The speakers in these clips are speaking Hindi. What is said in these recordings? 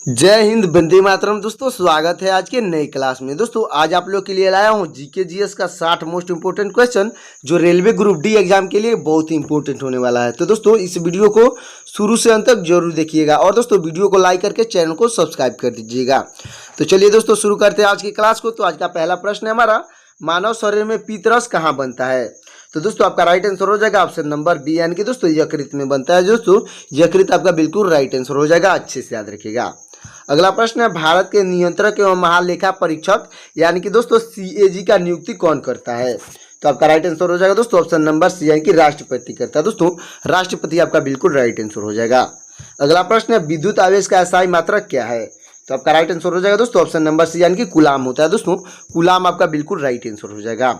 जय हिंद, वंदे मातरम। दोस्तों स्वागत है आज के नई क्लास में। दोस्तों आज आप लोग के लिए लाया हूँ जीके जीएस का 60 मोस्ट इंपोर्टेंट क्वेश्चन जो रेलवे ग्रुप डी एग्जाम के लिए बहुत ही इंपॉर्टेंट होने वाला है। तो दोस्तों इस वीडियो को शुरू से अंत तक जरूर देखिएगा और दोस्तों वीडियो को लाइक करके चैनल को सब्सक्राइब कर दीजिएगा। तो चलिए दोस्तों शुरू करते हैं आज की क्लास को। तो आज का पहला प्रश्न है हमारा, मानव शरीर में पीतरस कहाँ बनता है? तो दोस्तों आपका राइट आंसर हो जाएगा ऑप्शन नंबर बी, यानी कि दोस्तों यकृत में बनता है। दोस्तों यकृत आपका बिल्कुल राइट आंसर हो जाएगा, अच्छे से याद रखिएगा। अगला प्रश्न है, भारत के नियंत्रक एवं महालेखा परीक्षक यानी कि दोस्तों सीएजी का नियुक्ति कौन करता है? तो आपका राइट आंसर हो जाएगा दोस्तों ऑप्शन नंबर सी, यानी कि राष्ट्रपति करता है। दोस्तों राष्ट्रपति आपका बिल्कुल राइट आंसर हो जाएगा। अगला प्रश्न है, विद्युत आवेश का एसआई मात्रक क्या है? तो आपका राइट आंसर हो जाएगा दोस्तों ऑप्शन नंबर सी, यानी कि कूलाम होता है। दोस्तों कूलाम आपका बिल्कुल राइट आंसर हो जाएगा।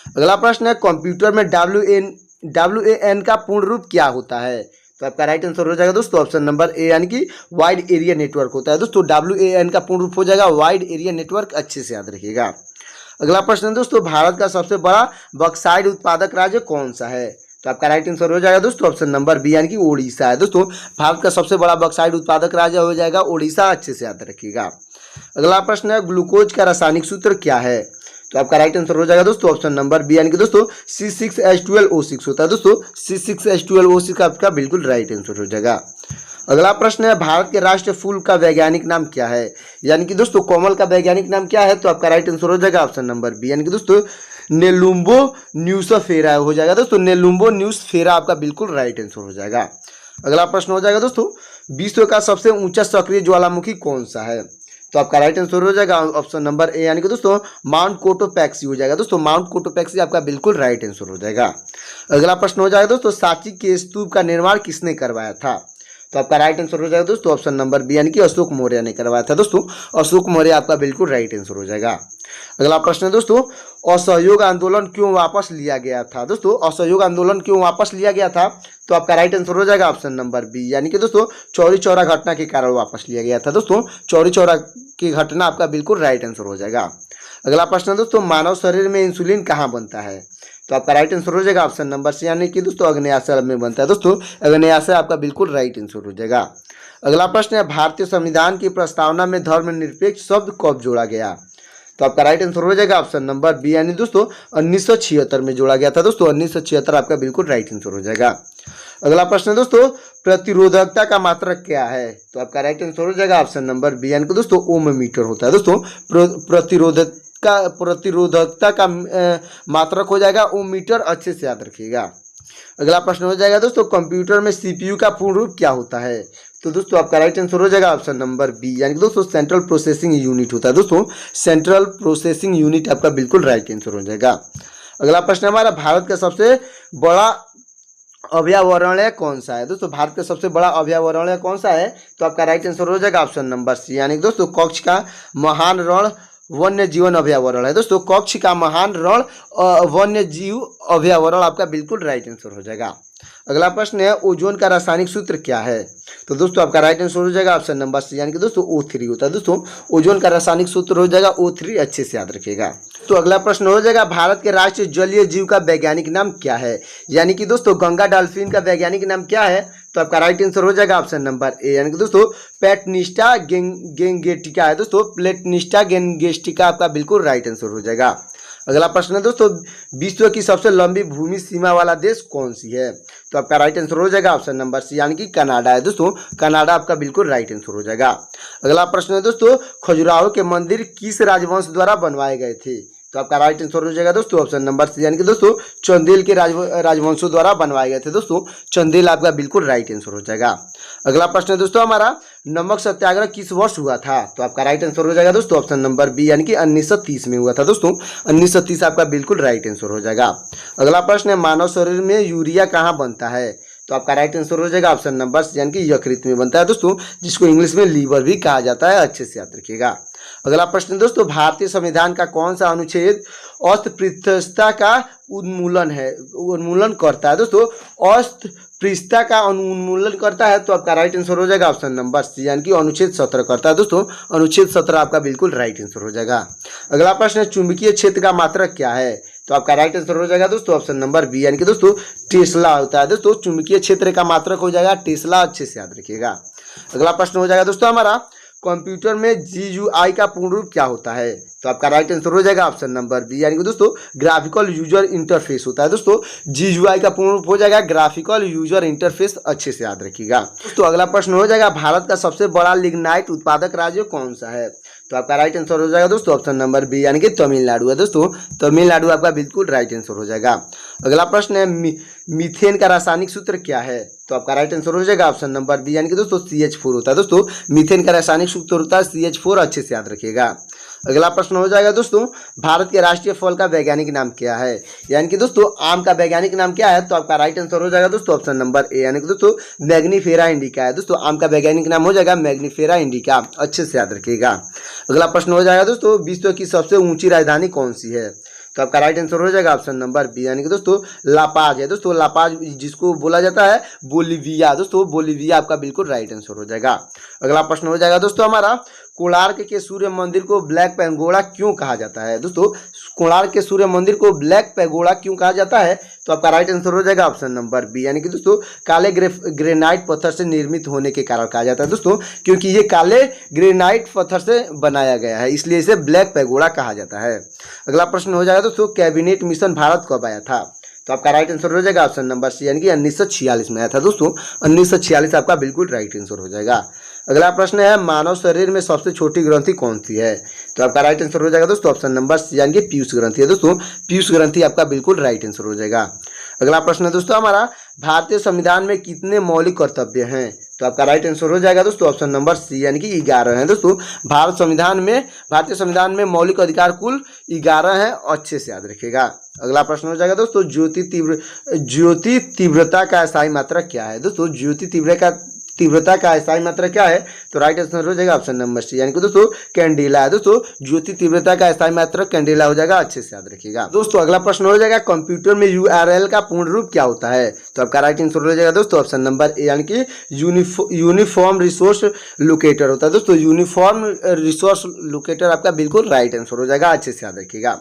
अगला प्रश्न है, कंप्यूटर में WAN का पूर्ण रूप क्या होता है? तो आपका राइट आंसर हो जाएगा दोस्तों ऑप्शन नंबर ए, यानी कि वाइड एरिया नेटवर्क होता है। दोस्तों WAN का पूर्ण रूप हो जाएगा वाइड एरिया नेटवर्क, अच्छे से याद रखिएगा। अगला प्रश्न है दोस्तों, भारत का सबसे बड़ा बॉक्साइट उत्पादक राज्य कौन सा है? तो आपका राइट आंसर हो जाएगा दोस्तों ऑप्शन नंबर बी, यानी कि ओडिशा है। दोस्तों भारत का सबसे बड़ा बॉक्साइट उत्पादक राज्य हो जाएगा ओडिशा, अच्छे से याद रखिएगा। अगला प्रश्न है, ग्लूकोज का रासायनिक सूत्र क्या है? तो आपका राइट आंसर हो जाएगा दोस्तों ऑप्शन नंबर बी, यानी कि दोस्तों C6H12O6 होता है। दोस्तों C6H12O6 आपका बिल्कुल राइट आंसर हो जाएगा। अगला प्रश्न है, भारत के राष्ट्रीय फूल का वैज्ञानिक नाम क्या है? यानी कि दोस्तों कमल का वैज्ञानिक नाम क्या है? तो आपका राइट आंसर हो जाएगा ऑप्शन नंबर बी, यानी कि दोस्तों नेलुम्बो न्यूसफेरा हो जाएगा। दोस्तों नेलुम्बो न्यूसफेरा आपका बिल्कुल राइट आंसर हो जाएगा। अगला प्रश्न हो जाएगा दोस्तों, विश्व का सबसे ऊंचा सक्रिय ज्वालामुखी कौन सा है? तो आपका राइट आंसर हो जाएगा ऑप्शन नंबर ए, यानी कि दोस्तों माउंट कोटोपैक्सी हो जाएगा। दोस्तों माउंट कोटोपैक्सी आपका बिल्कुल राइट आंसर हो जाएगा। अगला प्रश्न हो जाएगा दोस्तों, सांची के स्तूप का निर्माण किसने करवाया था? तो आपका राइट आंसर हो जाएगा दोस्तों ऑप्शन नंबर बी, यानी कि अशोक मौर्य ने करवाया था। दोस्तों अशोक मौर्य आपका बिल्कुल राइट आंसर हो जाएगा। अगला प्रश्न है दोस्तों, असहयोग आंदोलन क्यों वापस लिया गया था? दोस्तों असहयोग आंदोलन क्यों वापस लिया गया था? तो आपका राइट आंसर हो जाएगा ऑप्शन नंबर बी, यानी कि दोस्तों चौरी चौरा घटना के कारण वापस लिया गया था। दोस्तों चौरी चौरा की घटना आपका बिल्कुल राइट आंसर हो जाएगा। अगला प्रश्न है दोस्तों, मानव शरीर में इंसुलिन कहाँ बनता है? तो आपका राइट आंसर हो जाएगा ऑप्शन नंबर सी, यानी कि दोस्तों अग्न्याशय में बनता है। दोस्तों अग्न्याशय आपका बिल्कुल राइट आंसर हो जाएगा। अगला प्रश्न है, भारतीय संविधान की प्रस्तावना में धर्मनिरपेक्ष शब्द कब जोड़ा गया? तो आपका राइट आंसर हो जाएगा ऑप्शन नंबर बी, यानी दोस्तों 1976 में जोड़ा गया था। दोस्तों 1976 आपका बिल्कुल राइट आंसर हो जाएगा। अगला प्रश्न है दोस्तों, प्रतिरोधकता का मात्रक क्या है? तो आपका राइट आंसर हो जाएगा ऑप्शन नंबर बी, यानी कि दोस्तों ओम मीटर होता है। दोस्तों प्रतिरोधकता का मात्रक हो जाएगा ओम मीटर, अच्छे से याद रखिएगा। अगला प्रश्न हो जाएगा दोस्तों, कंप्यूटर में CPU का पूर्ण रूप क्या होता है? तो दोस्तों आपका राइट आंसर हो जाएगा ऑप्शन नंबर बी, यानी कि दोस्तों सेंट्रल प्रोसेसिंग यूनिट होता है। दोस्तों सेंट्रल प्रोसेसिंग यूनिट आपका बिल्कुल राइट आंसर हो जाएगा। अगला प्रश्न हमारा, भारत का सबसे बड़ा अभयावरणय कौन सा है? दोस्तों भारत का सबसे बड़ा अभयावरणय कौन सा है? तो आपका राइट आंसर हो जाएगा ऑप्शन नंबर सी, यानी कि दोस्तों कच्छ का महान रण वन्य जीवन अभयावरण है। दोस्तों कच्छ का महान रण वन्य जीव अभयावरण आपका बिल्कुल राइट आंसर हो जाएगा। अगला प्रश्न है, ओजोन का रासायनिक सूत्र क्या है? तो दोस्तों आपका राइट आंसर हो जाएगा ऑप्शन नंबर सी, यानी कि दोस्तों O3 होता है। दोस्तों ओजोन का रासायनिक सूत्र हो जाएगा O3, अच्छे से याद रखिएगा। तो अगला प्रश्न हो जाएगा, भारत के राष्ट्रीय जलीय जीव का वैज्ञानिक नाम क्या है? यानी कि दोस्तों गंगा डॉल्फिन का वैज्ञानिक नाम क्या है? तो आपका राइट आंसर हो जाएगा ऑप्शन नंबर ए, यानी कि दोस्तों प्लेटनिस्टा गेंगेस्टिका है। दोस्तों प्लेटनिस्टा गेंगेस्टिका आपका बिल्कुल राइट आंसर हो जाएगा। अगला प्रश्न है दोस्तों, विश्व की सबसे लंबी भूमि सीमा वाला देश कौन सी है? तो आपका राइट आंसर हो जाएगा ऑप्शन नंबर सी, यानी कि कनाडा है। दोस्तों कनाडा आपका बिल्कुल राइट आंसर हो जाएगा। अगला प्रश्न है दोस्तों, खजुराहो के मंदिर किस राजवंश द्वारा बनवाए गए थे? तो आपका राइट आंसर हो जाएगा दोस्तों ऑप्शन नंबर सी, यानी कि दोस्तों चंदेल के राजवंशों द्वारा बनवाए गए थे। दोस्तों चंदेल आपका बिल्कुल राइट आंसर हो जाएगा। अगला प्रश्न है दोस्तों हमारा, नमक सत्याग्रह किस वर्ष हुआ था? तो आपका राइट आंसर हो जाएगा दोस्तों ऑप्शन नंबर बी, यानी कि 1930 में हुआ था। दोस्तों 1930 आपका बिल्कुल राइट आंसर हो जाएगा। अगला प्रश्न है, मानव शरीर में यूरिया कहाँ बनता है? तो आपका राइट आंसर हो जाएगा ऑप्शन नंबर सी, यानी कि यकृत में बनता है। दोस्तों जिसको इंग्लिश में लीवर भी कहा जाता है, अच्छे से याद रखिएगा। अगला प्रश्न दोस्तों, भारतीय संविधान का कौन सा अनुच्छेद अस्पृश्यता का उन्मूलन करता है? दोस्तों अस्पृश्यता का उन्मूलन करता है। तो आपका राइट आंसर हो जाएगा ऑप्शन नंबर सी, यानी कि अनुच्छेद 17 करता है। दोस्तों अनुच्छेद 17 आपका बिल्कुल राइट आंसर हो जाएगा। अगला प्रश्न है, चुंबकीय क्षेत्र का मात्रक क्या है? तो आपका राइट आंसर हो जाएगा दोस्तों ऑप्शन नंबर बी, यानी कि दोस्तों टेस्ला होता है। दोस्तों चुंबकीय क्षेत्र का मात्रक हो जाएगा टेस्ला, अच्छे से याद रखिएगा। अगला प्रश्न हो जाएगा दोस्तों हमारा, कंप्यूटर में GUI का पूर्ण रूप क्या होता है? तो आपका राइट आंसर हो जाएगा ऑप्शन नंबर बी, यानी कि दोस्तों ग्राफिकल यूजर इंटरफेस होता है। दोस्तों GUI का पूर्ण रूप हो जाएगा ग्राफिकल यूजर इंटरफेस, अच्छे से याद रखिएगा। दोस्तों अगला प्रश्न हो जाएगा, भारत का सबसे बड़ा लिग्नाइट उत्पादक राज्य कौन सा है? तो आपका राइट आंसर हो जाएगा दोस्तों ऑप्शन नंबर बी, यानी कि तमिलनाडु है। दोस्तों तमिलनाडु आपका बिल्कुल राइट आंसर हो जाएगा। अगला प्रश्न है, मीथेन का रासायनिक सूत्र क्या है? तो आपका राइट आंसर हो जाएगा ऑप्शन नंबर बी, यानी कि दोस्तों CH4 होता है। दोस्तों मीथेन का रासायनिक सूत्र होता है CH4, अच्छे से याद रखिएगा। अगला प्रश्न हो जाएगा दोस्तों, भारत के राष्ट्रीय फल का वैज्ञानिक नाम क्या है? यानी कि दोस्तों आम का वैज्ञानिक नाम क्या है? तो आपका राइट आंसर हो जाएगा दोस्तों ऑप्शन नंबर ए, यानी कि दोस्तों मैग्नीफेरा इंडिका है। दोस्तों आम का वैज्ञानिक नाम हो जाएगा मैग्नीफेरा इंडिका, अच्छे से याद रखिएगा। अगला प्रश्न हो जाएगा दोस्तों, विश्व की सबसे ऊंची राजधानी कौन सी है? तो आपका राइट आंसर हो जाएगा ऑप्शन नंबर बी, यानी कि दोस्तों लापाज है। दोस्तों लापाज जिसको बोला जाता है बोलीविया, दोस्तों बोलीविया आपका बिल्कुल राइट आंसर हो जाएगा। अगला प्रश्न हो जाएगा दोस्तों हमारा, कोणार्क के सूर्य मंदिर को ब्लैक पैगोडा क्यों कहा जाता है? दोस्तों कोणार्क के सूर्य मंदिर को ब्लैक पैगोडा क्यों कहा जाता है? तो आपका राइट आंसर हो जाएगा ऑप्शन नंबर बी, यानी कि दोस्तों काले ग्रेनाइट पत्थर से निर्मित होने के कारण कहा जाता है। दोस्तों क्योंकि ये काले ग्रेनाइट पत्थर से बनाया गया है, इसलिए इसे ब्लैक पैगोडा कहा जाता है। अगला प्रश्न हो जाएगा दोस्तों, कैबिनेट मिशन भारत कब आया था? तो आपका राइट आंसर हो जाएगा ऑप्शन नंबर सी, यानी कि 1946 में आया था। दोस्तों 1946 आपका बिल्कुल राइट आंसर हो जाएगा। अगला प्रश्न है, मानव शरीर में सबसे छोटी ग्रंथि कौन सी है? तो आपका राइट आंसर हो जाएगा दोस्तों ऑप्शन नंबर सी, यानी कि पीयूष ग्रंथि है। दोस्तों पीयूष ग्रंथि आपका बिल्कुल राइट आंसर हो जाएगा। अगला प्रश्न है दोस्तों हमारा, भारतीय संविधान में कितने मौलिक कर्तव्य हैं? तो आपका राइट आंसर हो जाएगा दोस्तों ऑप्शन नंबर सी, यानी कि 11 है। दोस्तों भारतीय संविधान में मौलिक अधिकार कुल 11 हैं, अच्छे से याद रखिएगा। अगला प्रश्न हो जाएगा दोस्तों, ज्योति तीव्रता का स्थायी मात्रक क्या है? दोस्तों ज्योति तीव्रता का स्थायी मात्रा क्या है? तो राइट आंसर हो जाएगा ऑप्शन नंबर सी, यानी कि दोस्तों कैंडेला है। दोस्तों ज्योति तीव्रता का स्थायी मात्रा कैंडेला हो जाएगा, अच्छे से याद रखिएगा। दोस्तों अगला प्रश्न हो जाएगा, कंप्यूटर में URL का पूर्ण रूप क्या होता है? तो आपका राइट आंसर हो जाएगा दोस्तों ऑप्शन नंबर ए, यानी कि यूनिफॉर्म रिसोर्स लोकेटर होता है। दोस्तों यूनिफॉर्म रिसोर्स लोकेटर आपका बिल्कुल राइट आंसर हो जाएगा, अच्छे से याद रखिएगा।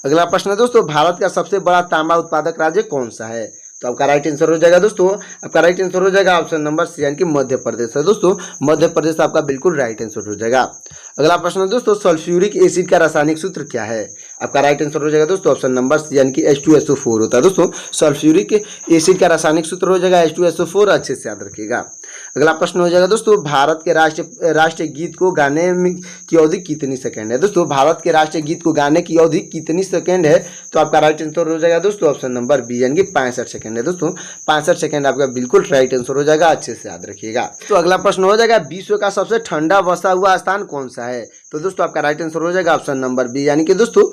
अगला प्रश्न है दोस्तों, भारत का सबसे बड़ा तांबा उत्पादक राज्य कौन सा है? तो आपका राइट आंसर हो जाएगा दोस्तों, आपका राइट आंसर हो जाएगा ऑप्शन नंबर सी, यानी कि मध्य प्रदेश है। दोस्तों मध्य प्रदेश आपका बिल्कुल राइट आंसर हो जाएगा। अगला प्रश्न है दोस्तों, सल्फ्यूरिक एसिड का रासायनिक सूत्र क्या है? आपका राइट आंसर हो जाएगा दोस्तों ऑप्शन नंबर सी, यानी कि H2SO4 होता है। दोस्तों सल्फ्यूरिक एसिड का रासायनिक सूत्र हो जाएगा H2SO4, अच्छे से याद रखिएगा। अगला प्रश्न हो जाएगा दोस्तों, भारत के राष्ट्रीय गीत को गाने की अवधि कितनी सेकंड है? दोस्तों भारत के राष्ट्रीय गीत को गाने की अवधि कितनी सेकंड है? तो आपका राइट आंसर हो जाएगा दोस्तों ऑप्शन नंबर बी, यानी कि 65 सेकंड है। दोस्तों 65 सेकंड आपका बिल्कुल राइट आंसर हो जाएगा, अच्छे से याद रखिएगा। तो अगला प्रश्न हो जाएगा, विश्व का सबसे ठंडा बसा हुआ स्थान कौन सा है? तो दोस्तों आपका राइट आंसर हो जाएगा ऑप्शन नंबर बी, यानी कि दोस्तों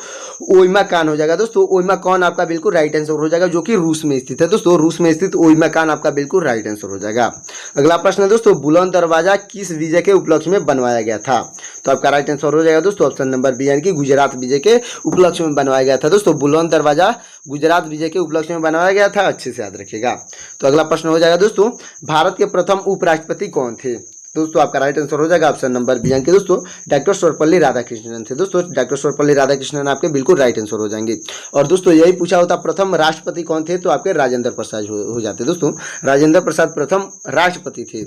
ओइमाकान हो जाएगा। दोस्तों ओइमाकान आपका बिल्कुल राइट आंसर हो जाएगा, जो कि रूस में स्थित है। दोस्तों रूस में स्थित ओइमाकान आपका बिल्कुल राइट आंसर हो जाएगा। अगला प्रश्न है दोस्तों, बुलंद दरवाजा किस विजय के उपलक्ष्य में बनवाया गया था? तो आपका राइट आंसर हो जाएगा दोस्तों ऑप्शन नंबर बी, यानी कि गुजरात विजय के उपलक्ष्य में बनवाया गया था। दोस्तों बुलंद दरवाजा गुजरात विजय के उपलक्ष्य में बनवाया गया था, अच्छे से याद रखिएगा। तो अगला प्रश्न हो जाएगा दोस्तों, भारत के प्रथम उपराष्ट्रपति कौन थे? दोस्तों आपका राइट आंसर हो जाएगा ऑप्शन नंबर बी, यानी कि दोस्तों डॉक्टर सर्वपल्ली राधाकृष्णन थे। दोस्तों डॉक्टर सर्वपल्ली राधाकृष्णन आपके बिल्कुल राइट आंसर हो जाएंगे। और दोस्तों यही पूछा होता प्रथम राष्ट्रपति कौन थे, तो आपके राजेंद्र प्रसाद हो जाते। दोस्तों राजेंद्र प्रसाद प्रथम राष्ट्रपति थे।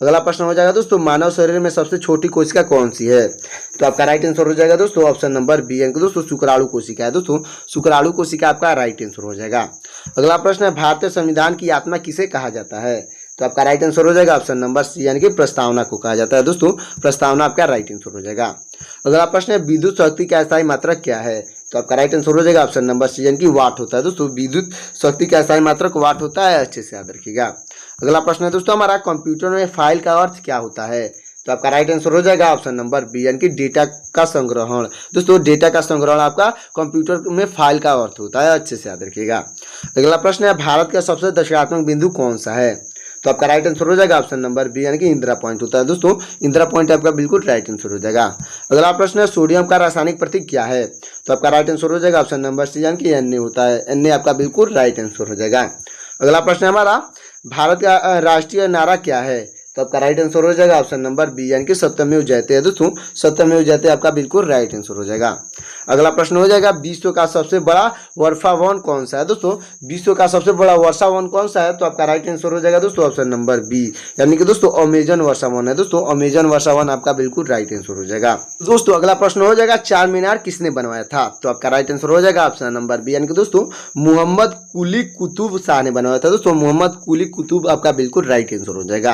अगला प्रश्न हो जाएगा दोस्तों, मानव शरीर में सबसे छोटी कोशिका कौन सी है? तो आपका राइट आंसर हो जाएगा दोस्तों ऑप्शन नंबर बी, यानी कि दोस्तों शुक्राणु कोशिका है। दोस्तों शुक्राणु कोशिका आपका राइट आंसर हो जाएगा। अगला प्रश्न है, भारतीय संविधान की आत्मा किसे कहा जाता है? तो आपका राइट आंसर हो जाएगा ऑप्शन नंबर सी, यानी कि प्रस्तावना को कहा जाता है। दोस्तों प्रस्तावना आपका राइट आंसर हो जाएगा। अगला प्रश्न है, विद्युत शक्ति का स्थायी मात्रक क्या है? तो आपका राइट आंसर हो जाएगा ऑप्शन नंबर सी, यानी कि वाट होता है। दोस्तों विद्युत शक्ति का स्थायी मात्रक वाट होता है, अच्छे से याद रखिएगा। अगला प्रश्न है दोस्तों हमारा, कंप्यूटर में फाइल का अर्थ क्या होता है? तो आपका राइट आंसर हो जाएगा ऑप्शन नंबर बी, यानी कि डेटा का संग्रहण। दोस्तों डेटा का संग्रहण आपका कंप्यूटर में फाइल का अर्थ होता है, अच्छे से याद रखिएगा। अगला प्रश्न है, भारत का सबसे दक्षिणात्मक बिंदु कौन सा है? तो आपका राइट आंसर हो जाएगा ऑप्शन नंबर बी, यानी कि इंदिरा पॉइंट होता है। दोस्तों इंदिरा पॉइंट आपका बिल्कुल राइट आंसर हो जाएगा। अगला प्रश्न है, सोडियम का रासायनिक प्रतीक क्या है? तो आपका राइट आंसर हो जाएगा ऑप्शन नंबर सी, यानी कि Na होता है। Na आपका बिल्कुल राइट आंसर हो जाएगा। अगला प्रश्न है हमारा, भारत का राष्ट्रीय नारा क्या है? तो आपका राइट आंसर हो जाएगा ऑप्शन नंबर बी, यानी कि सत्यमेव जयते है। दोस्तों सत्यमेव जयते आपका बिल्कुल राइट आंसर हो जाएगा। अगला प्रश्न हो जाएगा विश्व का सबसे बड़ा वर्षावन कौन सा है। दोस्तों विश्व का सबसे बड़ा वर्षावन कौन सा है, तो आपका राइट आंसर हो जाएगा दोस्तों ऑप्शन नंबर बी, यानी कि दोस्तों अमेजन वर्षावन है। दोस्तों अमेजन वर्षावन आपका बिल्कुल राइट आंसर हो जाएगा। दोस्तों अगला प्रश्न हो जाएगा चार मीनार किसने बनवाया था, तो आपका राइट आंसर हो जाएगा ऑप्शन नंबर बी, यानी कि दोस्तों मोहम्मद कुली कुतुब शाह ने बनवाया था। दोस्तों मोहम्मद कुली कुतुब आपका बिल्कुल राइट आंसर हो जाएगा।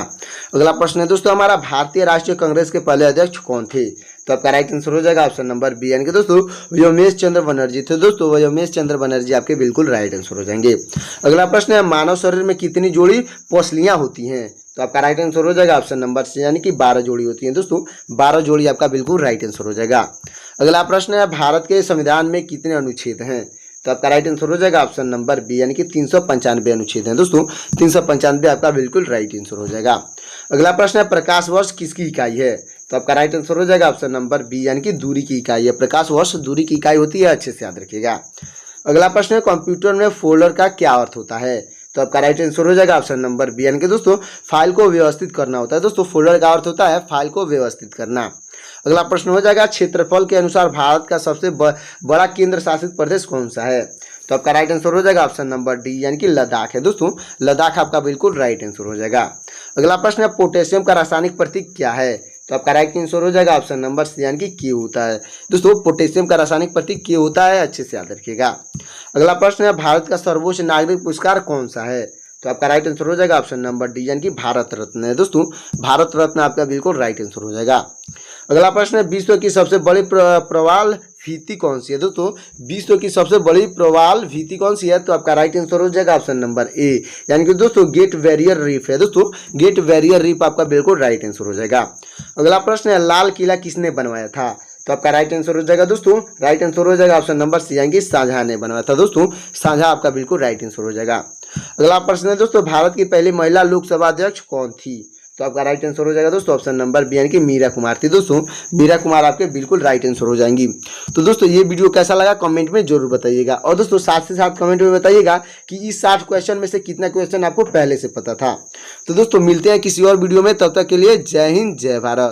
अगला प्रश्न है दोस्तों हमारा भारतीय राष्ट्रीय कांग्रेस के पहले अध्यक्ष कौन थे, तो आपका राइट आंसर हो जाएगा ऑप्शन नंबर बी, यानी कि दोस्तों व्योमेश चंद्र बनर्जी थे। दोस्तों व्योमेश चंद्र बनर्जी आपके बिल्कुल राइट आंसर हो जाएंगे। अगला प्रश्न है मानव शरीर में कितनी जोड़ी पसलियां होती हैं, तो आपका राइट आंसर हो जाएगा ऑप्शन नंबर सी, यानी कि 12 जोड़ी होती हैं। दोस्तों 12 जोड़ी आपका बिल्कुल राइट आंसर हो जाएगा। अगला प्रश्न है भारत के संविधान में कितने अनुच्छेद हैं, तो आपका राइट आंसर हो जाएगा ऑप्शन नंबर बी, यानी कि 395 अनुच्छेद हैं। दोस्तों 395 आपका बिल्कुल राइट आंसर हो जाएगा। अगला प्रश्न है प्रकाश वर्ष किसकी इकाई है, तो आपका राइट आंसर हो जाएगा ऑप्शन नंबर बी, यानी कि दूरी की इकाई है। प्रकाश वर्ष दूरी की इकाई होती है, अच्छे से याद रखिएगा। अगला प्रश्न है कंप्यूटर में फोल्डर का क्या अर्थ होता है, तो आपका राइट आंसर हो जाएगा ऑप्शन नंबर बी, यानी कि दोस्तों फाइल को व्यवस्थित करना होता है। दोस्तों फोल्डर का अर्थ होता है फाइल को व्यवस्थित करना। अगला प्रश्न हो जाएगा क्षेत्रफल के अनुसार भारत का सबसे बड़ा केंद्र शासित प्रदेश कौन सा है, तो आपका राइट आंसर हो जाएगा ऑप्शन नंबर डी, यानी कि लद्दाख है। दोस्तों लद्दाख आपका बिल्कुल राइट आंसर हो जाएगा। अगला प्रश्न है पोटेशियम का रासायनिक प्रतीक क्या है, तो आपका राइट आंसर हो जाएगा ऑप्शन नंबर सी, यानी कि के होता है। दोस्तों पोटेशियम का रासायनिक प्रतीक के होता है, अच्छे से याद रखिएगा। अगला प्रश्न है भारत का सर्वोच्च नागरिक पुरस्कार कौन सा है, तो आपका राइट आंसर हो जाएगा ऑप्शन नंबर डी, यानी कि भारत रत्न है। दोस्तों भारत रत्न आपका बिल्कुल राइट आंसर हो जाएगा। अगला प्रश्न है विश्व की सबसे बड़ी प्रवाल भित्ति कौन सी है। दोस्तों विश्व की सबसे बड़ी प्रवाल भित्ति कौन सी है, तो आपका राइट आंसर हो जाएगा ऑप्शन नंबर ए, यानी कि दोस्तों गेट बैरियर रीफ है। दोस्तों गेट बैरियर रीफ आपका बिल्कुल राइट आंसर हो जाएगा। अगला प्रश्न है लाल किला किसने बनवाया था, तो आपका राइट आंसर हो जाएगा दोस्तों राइट आंसर हो जाएगा ऑप्शन नंबर सी, यानी कि शाहजहां ने बनवाया था। दोस्तों शाहजहां आपका बिल्कुल राइट आंसर हो जाएगा। अगला प्रश्न है दोस्तों भारत की पहली महिला लोकसभा अध्यक्ष कौन थी, तो आपका राइट आंसर हो जाएगा दोस्तों ऑप्शन नंबर बी, यानी कि मीरा कुमार थी। दोस्तों मीरा कुमार आपके बिल्कुल राइट आंसर हो जाएंगी। तो दोस्तों ये वीडियो कैसा लगा कमेंट में जरूर बताइएगा, और दोस्तों साथ से साथ कमेंट में बताइएगा कि इस 60 क्वेश्चन में से कितना क्वेश्चन आपको पहले से पता था। तो दोस्तों मिलते हैं किसी और वीडियो में, तब तक के लिए जय हिंद जय भारत।